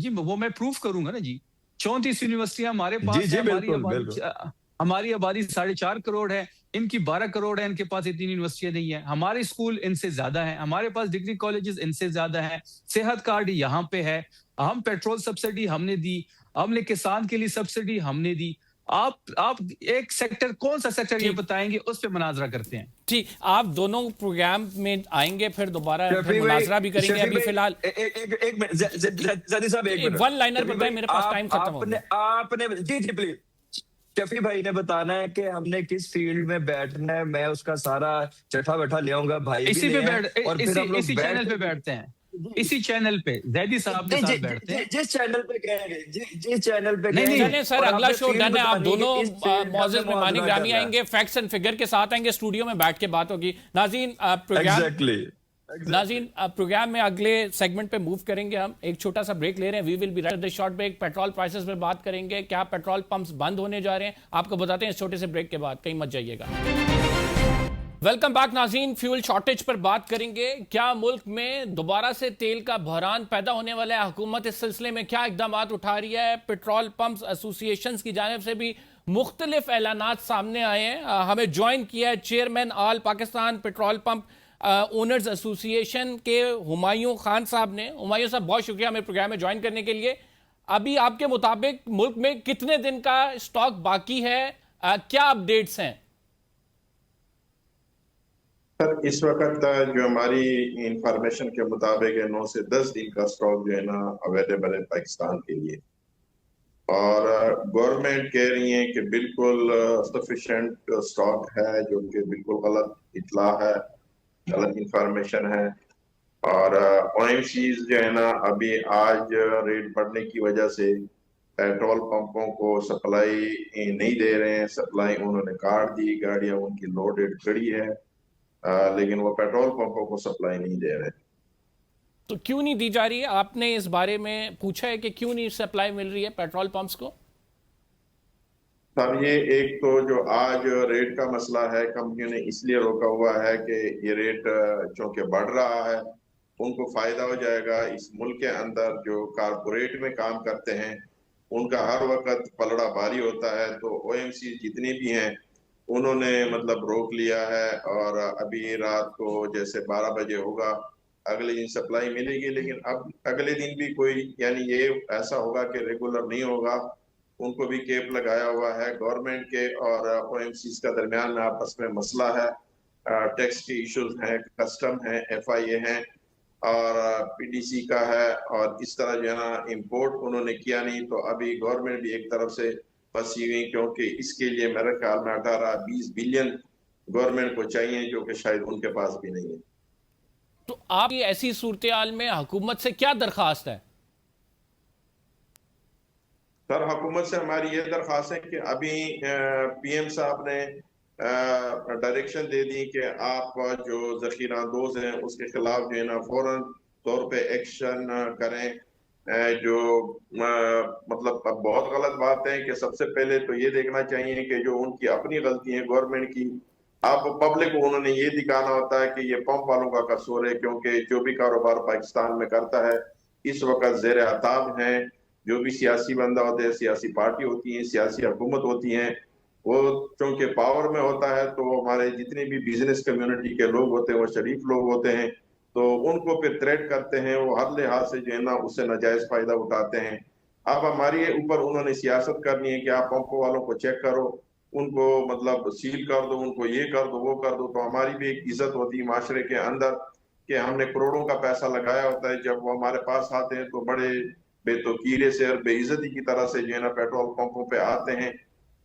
वो मैं प्रूफ करूंगा ना जी। 34 यूनिवर्सिटियां हमारे पास जी जी, है। बिल्कुल बिल्कुल। हमारी आबादी 4.5 करोड़ है, इनकी 12 करोड़ है, इनके पास इतनी यूनिवर्सिटियां नहीं है। हमारे स्कूल इनसे ज्यादा है, हमारे पास डिग्री कॉलेजेस इनसे ज्यादा है। सेहत कार्ड यहाँ पे है, हम पेट्रोल सब्सिडी हमने दी, हमने किसान के लिए सब्सिडी हमने दी। आप एक सेक्टर, कौन सा सेक्टर ये बताएंगे, उस पर मुनाजरा करते हैं। ठीक, आप दोनों प्रोग्राम में आएंगे, फिर दोबारा मुनाजरा भी करेंगे। अभी फिलहाल एक मिनट जदी साहब, एक मिनट वन लाइनर बताएं, मेरे पास टाइम खत्म हो गया। आपने जी जी प्लीज, शफी भाई ने बताना है कि हमने किस फील्ड में बैठना है, मैं उसका सारा चठा बैठा ले आऊंगा, भाई इसी भी पे ले आए, और फिर हम लोग इसी चैनल पे बैठते हैं, इसी चैनल पे जैदी साहब के साथ बैठते हैं। जिस चैनल पे कहेंगे, जिस चैनल पे नहीं, चलें सर, अगला शो डन है। आप दोनों मौजूद मेहमानी ग्रामी करना है। आएंगे, फैक्ट्स एंड फिगर के साथ आएंगे, स्टूडियो में बैठ के बात होगी। नाज़रीन प्रोग्राम में अगले सेगमेंट पे मूव करेंगे। हम एक छोटा सा ब्रेक ले रहे हैं। We will be right the short break. Petrol prices पे बात करेंगे, क्या पेट्रोल पंप्स बंद होने जा रहे हैं, आपको बताते हैं इस छोटे से ब्रेक के बाद, कहीं मत जाइएगा। वेलकम बैक नाज़रीन। फ्यूल शॉर्टेज पर बात करेंगे। क्या मुल्क में दोबारा से तेल का बहरान पैदा होने वाला है? हुकूमत इस सिलसिले में क्या इकदाम उठा रही है? पेट्रोल पंप्स एसोसिएशन की जानिब से भी मुख्तलिफ ऐलानात सामने आए हैं। हमें ज्वाइन किया है chairman all Pakistan petrol pump owners association के हुमायूं खान साहब ने। हुमायूं साहब, बहुत शुक्रिया हमें प्रोग्राम में ज्वाइन करने के लिए। अभी आपके मुताबिक मुल्क में कितने दिन का स्टॉक बाकी है, क्या अपडेट्स हैं? सर इस वक्त जो हमारी इंफॉर्मेशन के मुताबिक है 9 से 10 दिन का स्टॉक जो है ना अवेलेबल है पाकिस्तान के लिए। और गवर्नमेंट कह रही है कि बिल्कुल सफिशिएंट स्टॉक है, जो कि बिल्कुल गलत इतला है, गलत इंफॉर्मेशन है। और ओएमसीज जो है ना अभी आज रेट बढ़ने की वजह से पेट्रोल पंपों को सप्लाई नहीं दे रहे हैं। सप्लाई उन्होंने काट दी, गाड़ियां उनकी लोडेड खड़ी है, लेकिन वो पेट्रोल पंपों को सप्लाई नहीं दे रहे। तो क्यों नहीं दी जा रही है? आपने इस बारे में पूछा है कि क्यों नहीं सप्लाई मिल रही है पेट्रोल पंप्स को? सर ये एक तो जो आज रेट का मसला है, कंपनियों ने इसलिए रोका हुआ है कि ये रेट चूंकि बढ़ रहा है, उनको फायदा हो जाएगा। इस मुल्क के अंदर जो कारपोरेट में काम करते हैं उनका हर वक्त पलड़ा भारी होता है, तो ओएमसी जितने भी हैं उन्होंने मतलब रोक लिया है। और अभी रात को जैसे 12 बजे होगा, अगले दिन सप्लाई मिलेगी, लेकिन अब अगले दिन भी कोई यानी ये ऐसा होगा कि रेगुलर नहीं होगा। उनको भी केप लगाया हुआ है। गवर्नमेंट के और ओएमसीज का दरमियान में आपस में मसला है, टैक्स के इश्यूज हैं, कस्टम है, एफआईए है और पीडीसी का है। और इस तरह जो है ना इंपोर्ट उन्होंने किया नहीं, तो अभी गवर्नमेंट भी एक तरफ से फंसी हुई, क्योंकि इसके लिए मेरे ख्याल में 18-20 बिलियन गवर्नमेंट को चाहिए, जो कि शायद उनके पास भी नहीं है। तो आपकी ऐसी सूरत हाल में हुकूमत से क्या दरखास्त है? सर हुकूमत से हमारी ये दरख्वास्त है कि अभी पीएम साहब ने डायरेक्शन दे दी कि आप जो जखीरा अंदोज हैं उसके खिलाफ जो है ना फौरन तौर पे एक्शन करें। जो मतलब अब बहुत गलत बात है कि सबसे पहले तो ये देखना चाहिए कि जो उनकी अपनी गलती है गवर्नमेंट की, आप पब्लिक को उन्होंने ये दिखाना होता है कि ये पंप वालों का कसूर है, क्योंकि जो भी कारोबार पाकिस्तान में करता है इस वक्त जेर अताब है। जो भी सियासी बंदा होते हैं, सियासी पार्टी होती है, सियासी हुकूमत होती है, वो चूंकि पावर में होता है तो हमारे जितने भी बिजनेस कम्युनिटी के लोग होते हैं वो शरीफ लोग होते हैं, तो उनको फिर थ्रेट करते हैं। वो हर लिहाज से जो है ना उससे नाजायज फायदा उठाते हैं। अब हमारे ऊपर उन्होंने सियासत करनी है कि आप पंपों वालों को चेक करो, उनको मतलब सील कर दो, उनको ये कर दो, वो कर दो। तो हमारी भी एक इज्जत होती है माशरे के अंदर कि हमने करोड़ों का पैसा लगाया होता है, जब वो हमारे पास आते हैं तो बड़े बेतौकीरे से और बेइज्जती की तरह से जो है ना पेट्रोल पंपों पे आते हैं।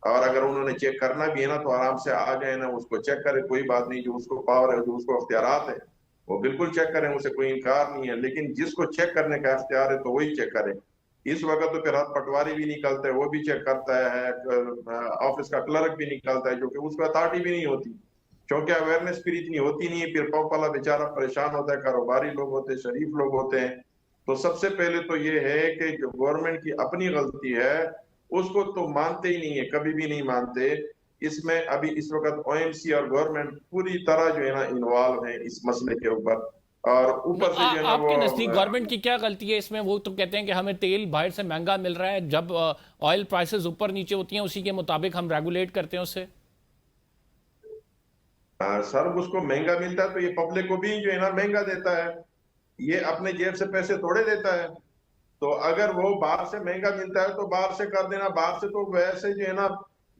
और अगर उन्होंने चेक करना भी है ना तो आराम से आ जाए ना, उसको चेक करे, कोई बात नहीं। जो उसको पावर है, जो उसको अख्तियारात है, वो बिल्कुल चेक करें, उसे कोई इनकार नहीं है। लेकिन जिसको चेक करने का अख्तियार है तो वही चेक करे। इस वक्त तो फिर हाथ पटवारी भी निकलता है, वो भी चेक करता है, ऑफिस का क्लर्क भी निकलता है, जो कि उसको अथॉरिटी भी नहीं होती, क्योंकि अवेयरनेस फिर इतनी होती नहीं है। फिर पंप वाला बेचारा परेशान होता है, कारोबारी लोग होते हैं, शरीफ लोग होते हैं। तो सबसे पहले तो ये है कि जो गवर्नमेंट की अपनी गलती है उसको तो मानते ही नहीं है, कभी भी नहीं मानते। इसमें अभी इस वक्त ओएमसी और गवर्नमेंट पूरी तरह जो है ना इन्वॉल्व है इस मसले के ऊपर। और ऊपर से जो है ना आपके वो नजदीक गवर्नमेंट की क्या गलती है इसमें? वो तो कहते हैं कि हमें तेल बाहर से महंगा मिल रहा है, जब ऑयल प्राइसेस ऊपर नीचे होती हैं उसी के मुताबिक हम रेगुलेट करते हैं उसे। सर उसको महंगा मिलता है तो ये पब्लिक को भी जो है ना महंगा देता है, ये अपने जेब से पैसे थोड़े देता है। तो अगर वो बाहर से महंगा मिलता है तो बाहर से कर देना। बाहर से तो वैसे जो है ना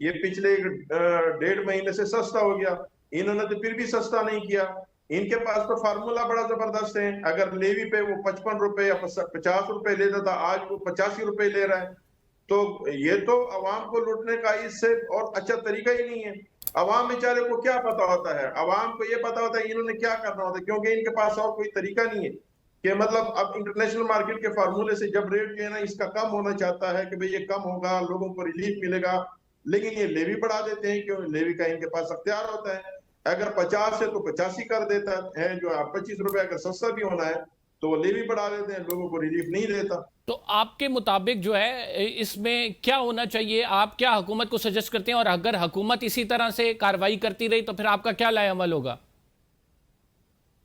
ये पिछले 1.5 महीने से सस्ता हो गया, इन्होंने तो फिर भी सस्ता नहीं किया। इनके पास तो फार्मूला बड़ा जबरदस्त है। अगर लेवी पे वो 55 रुपए या 50 रुपए लेता था, आज वो 85 रुपए ले रहा है। तो ये तो अवाम को लूटने का इससे और अच्छा तरीका ही नहीं है। अवाम बेचारे को क्या पता होता है? अवाम को ये पता होता है इन्होंने क्या करना होता है, क्योंकि इनके पास और कोई तरीका नहीं है कि मतलब अब इंटरनेशनल मार्केट के फार्मूले से जब रेट जो है ना इसका कम होना चाहता है कि भाई ये कम होगा, लोगों को रिलीफ मिलेगा, लेकिन ये लेवी बढ़ा देते हैं। क्यों? लेवी का इनके पास अख्तियार होता है। अगर 50 है तो 85 कर देता है, जो 25 रुपए अगर सस्ता भी होना है तो वो लेवी बढ़ा देते हैं, लोगों को रिलीफ नहीं देता। तो आपके मुताबिक जो है इसमें क्या होना चाहिए? आप क्या हुकूमत को सजेस्ट करते हैं? और अगर हुकूमत इसी तरह से कार्रवाई करती रही तो फिर आपका क्या लाएअमल होगा?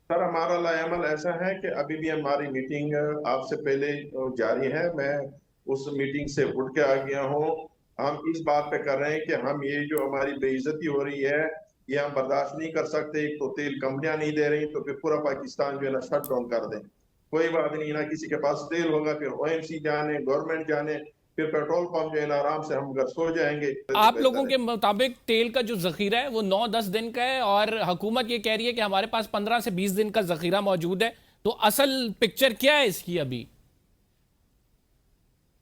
सर हमारा लाएअमल ऐसा है कि अभी भी हमारी मीटिंग आपसे पहले जारी है। मैं उस मीटिंग से उठ के आ गया हूँ। हम इस बात पे कर रहे हैं कि हम ये जो हमारी बेइज्जती हो रही है ये हम बर्दाश्त नहीं कर सकते। एक तो तेल कंपनियां नहीं दे रही, तो फिर पूरा पाकिस्तान जो है ना शट डाउन कर दें। कोई बात नहीं, ना किसी के पास तेल होगा, फिर ओएमसी जाने, गवर्नमेंट जाने, फिर पेट्रोल पंप जो है ना आराम से हम घर सो जाएंगे। आप लोगों के मुताबिक तेल का जो जखीरा है वो 9-10 दिन का है और हुकूमत ये कह रही है कि हमारे पास 15 से 20 दिन का जखीरा मौजूद है, तो असल पिक्चर क्या है इसकी अभी?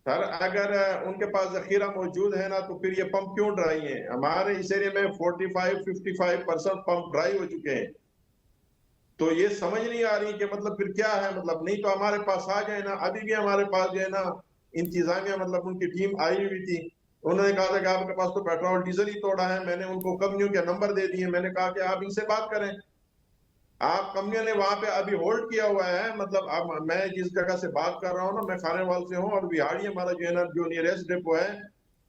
सर अगर उनके पास जखीरा मौजूद है ना तो फिर ये पंप क्यों ड्राई हैं? हमारे इस एरिया में 45-55% पंप ड्राई हो चुके हैं। तो ये समझ नहीं आ रही कि मतलब फिर क्या है, मतलब नहीं तो हमारे पास आ जाए ना। अभी भी हमारे पास जो है ना इंतजामिया मतलब उनकी टीम आई हुई थी, उन्होंने कहा था कि आपके पास तो पेट्रोल डीजल ही तोड़ा है। मैंने उनको कंपनियों के नंबर दे दिए, मैंने कहा कि आप इनसे बात करें। आप कंपनियों ने वहां पे अभी होल्ड किया हुआ है। मतलब अब मैं जिस जगह से बात कर रहा हूँ ना, मैं खानेवाल से हूँ और बिहाड़ी हमारा जो है ना जो नियरेस्ट डिपो है,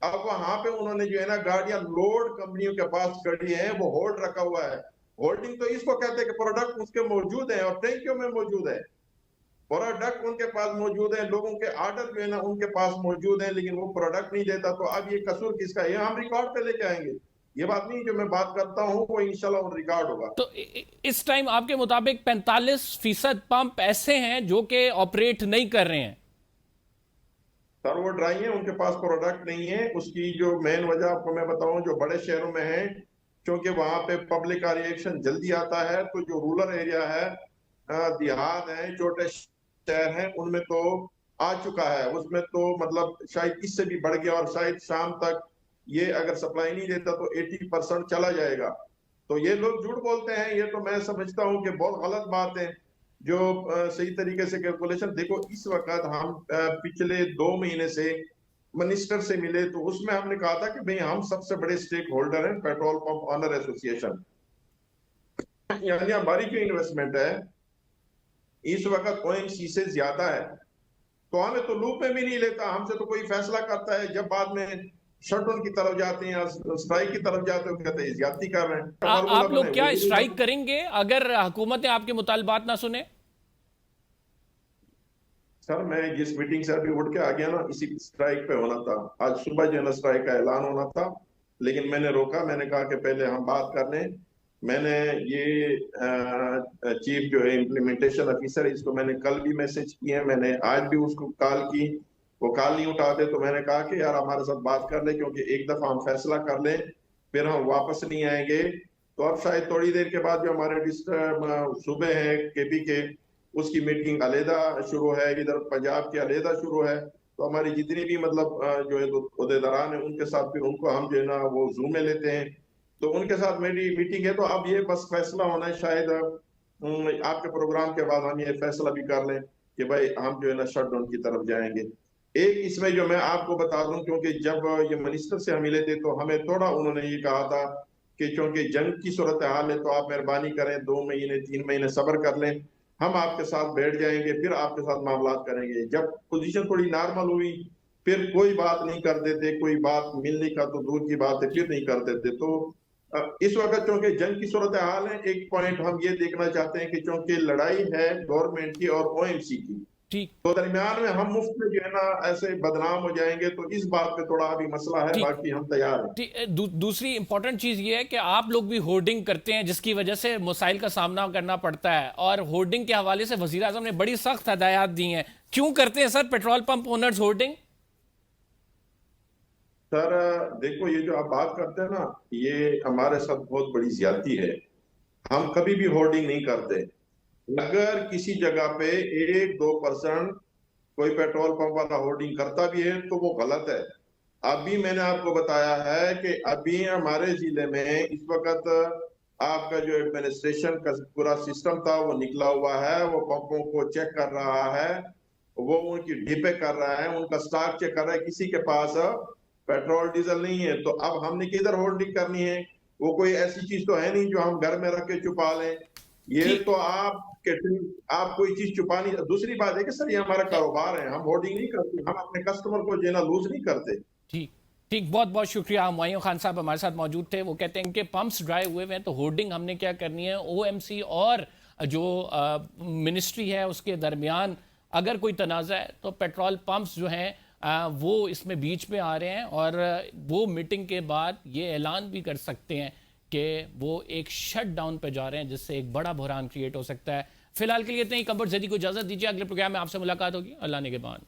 अब वहां पे उन्होंने जो है ना गाड़ियां लोड कंपनियों के पास खड़ी है, वो होल्ड रखा हुआ है। होल्डिंग तो इसको कहते हैं कि प्रोडक्ट उसके मौजूद है और टैंकियों में मौजूद है, प्रोडक्ट उनके पास मौजूद है, लोगों के ऑर्डर जो है ना उनके पास मौजूद है, लेकिन वो प्रोडक्ट नहीं देता। तो अब ये कसूर किसका है? ये हम रिकॉर्ड पे लेके आएंगे। ये बात नहीं जो मैं बात करता हूँ वो इंशाल्लाह ऑन रिकॉर्ड होगा। तो इस टाइम आपके मुताबिक 45% पंप ऐसे हैं जो कि ऑपरेट नहीं कर रहे हैं। सर वो ड्राई है, उनके पास प्रोडक्ट नहीं है। उसकी जो मेन वजह आपको मैं बताऊं, जो बड़े शहरों में है, क्योंकि वहां पे पब्लिक का रिएक्शन जल्दी आता है। तो जो रूरल एरिया है, देहात है, छोटे शहर हैं, उनमें तो आ चुका है। उसमें तो मतलब शायद इससे भी बढ़ गया और शायद शाम तक ये अगर सप्लाई नहीं देता तो 80% चला जाएगा। तो ये लोग झूठ बोलते हैं, ये तो मैं समझता हूँ कि बहुत गलत बात है। जो सही तरीके से कैलकुलेशन देखो, इस वक्त हम पिछले 2 महीने से मिनिस्टर से मिले तो उसमें हमने कहा था कि भाई हम सबसे बड़े स्टेक होल्डर हैं पेट्रोल पंप ऑनर एसोसिएशन, यानी हमारी जो इन्वेस्टमेंट है इस वक्त ओएमसी से ज्यादा है। तो हमें तो लूप में भी नहीं लेता, हमसे तो कोई फैसला करता है, जब बाद में शटडाउन की तरफ जाते हैं, स्ट्राइक की तरफ जाते हैं, कहते हैं ज्यादती कर रहे हैं। आप लोग क्या स्ट्राइक करेंगे अगर हुकूमतें आपके मुतालबात ना सुने? सर मैं जिस मीटिंग से अभी उठ के आ गया ना, इसी स्ट्राइक पे होना था। आज सुबह जो है ना स्ट्राइक का ऐलान होना था, लेकिन मैंने रोका। मैंने कहा कि पहले हम बात कर लें। मैंने ये चीफ जो है इम्प्लीमेंटेशन ऑफिसर, इसको मैंने कल भी मैसेज किया है, मैंने आज भी उसको कॉल की, वो कॉल नहीं उठाते। तो मैंने कहा कि यार हमारे साथ बात कर ले, क्योंकि एक दफा हम फैसला कर लें फिर हम वापस नहीं आएंगे। तो अब शायद थोड़ी देर के बाद जो हमारे सूबे हैं केपी के, उसकी मीटिंग अलहदा शुरू है, इधर पंजाब की अलहदा शुरू है। तो हमारी जितनी भी मतलब जो है अहदेदारान है उनके साथ फिर उनको हम जो है ना वो जूम में लेते हैं, तो उनके साथ मेरी मीटिंग है। तो अब ये बस फैसला होना है, शायद आपके प्रोग्राम के बाद हम ये फैसला भी कर लें कि भाई हम जो है ना शटडाउन की तरफ जाएंगे। एक इसमें जो मैं आपको बता दूं, क्योंकि जब ये मिनिस्टर से हम मिले थे तो हमें थोड़ा उन्होंने ये कहा था कि क्योंकि जंग की सूरत हाल है तो आप मेहरबानी करें 2 महीने 3 महीने सब्र कर लें, हम आपके साथ बैठ जाएंगे, फिर आपके साथ मामला करेंगे। जब पोजीशन थोड़ी नॉर्मल हुई फिर कोई बात नहीं कर देते, कोई बात मिलने का तो दूर की बात है, फिर नहीं कर देते। तो इस वक्त क्योंकि जंग की सूरत हाल है, एक पॉइंट हम ये देखना चाहते हैं कि क्योंकि लड़ाई है गवर्नमेंट की और ओएमसी की, तो दरमियान में हम मुफ्त में जो है ना ऐसे बदनाम हो जाएंगे। तो इस बात पे थोड़ा अभी मसला है, बाकी हम तैयार हैं। दूसरी इंपॉर्टेंट चीज ये है कि आप लोग भी होर्डिंग करते हैं, जिसकी वजह से मसाइल का सामना करना पड़ता है, और होर्डिंग के हवाले से वजीर आजम ने बड़ी सख्त हदायत दी हैं। क्यों करते हैं sir petrol pump owners hoarding? Sir देखो, ये जो आप बात करते हैं ना, ये हमारे साथ बहुत बड़ी ज्यादती है। हम कभी भी होर्डिंग नहीं करते। अगर किसी जगह पे 1-2% कोई पेट्रोल पंप वाला होर्डिंग करता भी है तो वो गलत है। अभी मैंने आपको बताया है कि अभी हमारे जिले में इस वक्त आपका जो एडमिनिस्ट्रेशन का पूरा सिस्टम था वो निकला हुआ है, वो पंपों को चेक कर रहा है, वो उनकी डिपे कर रहा है, उनका स्टॉक चेक कर रहा है। किसी के पास पेट्रोल डीजल नहीं है तो अब हमने किधर होल्डिंग करनी है? वो कोई ऐसी चीज तो है नहीं जो हम घर में रख के छुपा लें। ये तो आप कोई चीज छुपानी। दूसरी बात है कि सर ये हमारा कारोबार है, हम होर्डिंग नहीं करते, हम अपने कस्टमर को जो है ना लूज नहीं करते। ठीक ठीक, बहुत बहुत शुक्रिया। हुमायूं खान साहब हमारे साथ मौजूद थे। वो कहते हैं कि पंप्स ड्राई हुए हैं तो होर्डिंग हमने क्या करनी है। ओएमसी और जो मिनिस्ट्री है उसके दरमियान अगर कोई तनाज़ा है तो पेट्रोल पंप्स जो हैं वो इसमें बीच में आ रहे हैं, और वो मीटिंग के बाद ये ऐलान भी कर सकते हैं कि वो एक शट डाउन पे जा रहे हैं, जिससे एक बड़ा बहरान क्रिएट हो सकता है। फिलहाल के लिए इतने ही। कंबर ज़ैदी को इजाज़त दीजिए, अगले प्रोग्राम में आपसे मुलाकात होगी अल्लाह ने के बाद।